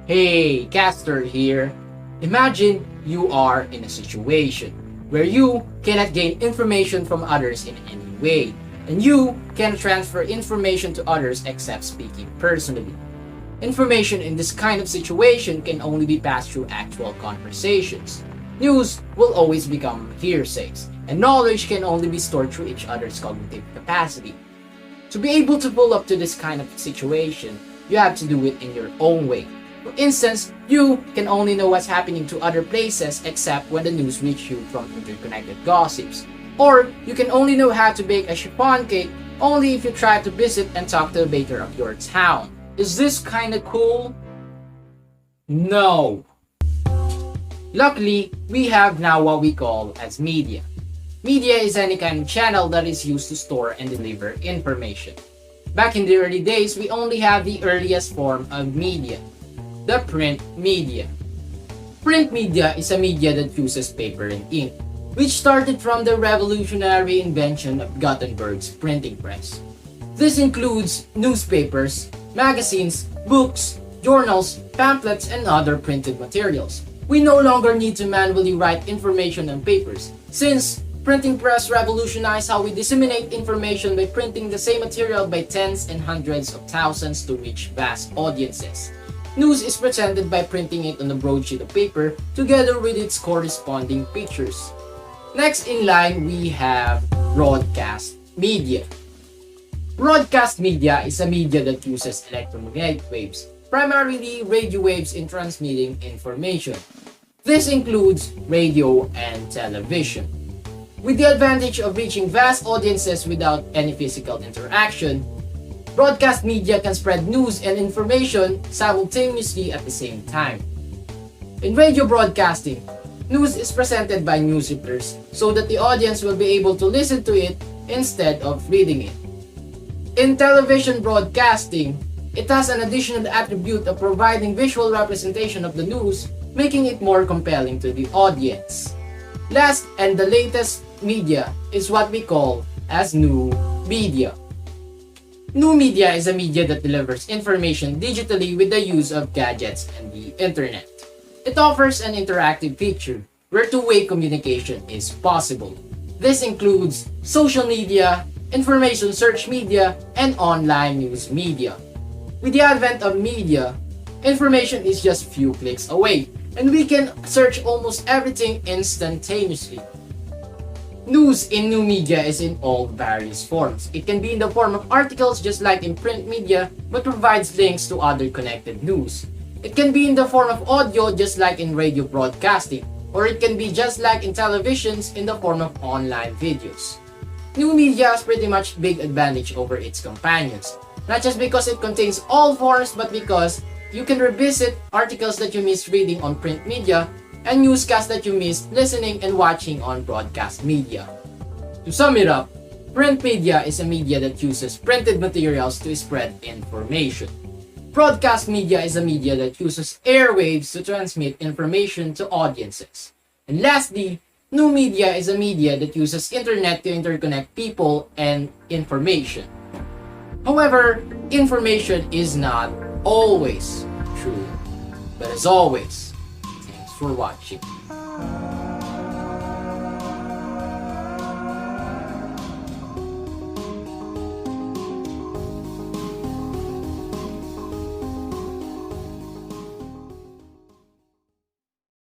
Hey, Caster here. Imagine you are in a situation where you cannot gain information from others in any way, and you can transfer information to others except speaking personally. Information in this kind of situation can only be passed through actual conversations. News will always become hearsays, and knowledge can only be stored through each other's cognitive capacity. To be able to pull up to this kind of situation, you have to do it in your own way. For instance, you can only know what's happening to other places except when the news reach you from interconnected gossips. Or you can only know how to bake a chiffon cake only if you try to visit and talk to the baker of your town. Is this kinda cool? No. Luckily, we have now what we call as media. Media is any kind of channel that is used to store and deliver information. Back in the early days, we only have the earliest form of media, the print media. Print media is a media that uses paper and ink, which started from the revolutionary invention of Gutenberg's printing press. This includes newspapers, magazines, books, journals, pamphlets, and other printed materials. We no longer need to manually write information on papers, since printing press revolutionized how we disseminate information by printing the same material by tens and hundreds of thousands to reach vast audiences. News is presented by printing it on a broad sheet of paper together with its corresponding pictures. Next in line, we have broadcast media. Broadcast media is a media that uses electromagnetic waves, primarily radio waves, in transmitting information. This includes radio and television. With the advantage of reaching vast audiences without any physical interaction, broadcast media can spread news and information simultaneously at the same time. In radio broadcasting, news is presented by news reporters so that the audience will be able to listen to it instead of reading it. In television broadcasting, it has an additional attribute of providing visual representation of the news, making it more compelling to the audience. Last and the latest media is what we call as new media. New media is a media that delivers information digitally with the use of gadgets and the internet. It offers an interactive feature where two-way communication is possible. This includes social media, information search media, and online news media. With the advent of media, information is just few clicks away, and we can search almost everything instantaneously. News in new media is in all various forms. It can be in the form of articles just like in print media, but provides links to other connected news. It can be in the form of audio just like in radio broadcasting, or it can be just like in televisions in the form of online videos. New media has pretty much big advantage over its companions, not just because it contains all forms, but because you can revisit articles that you missed reading on print media and newscasts that you missed listening and watching on broadcast media. To sum it up, print media is a media that uses printed materials to spread information. Broadcast media is a media that uses airwaves to transmit information to audiences. And lastly, new media is a media that uses internet to interconnect people and information. However, information is not always true. But as always, thanks for watching.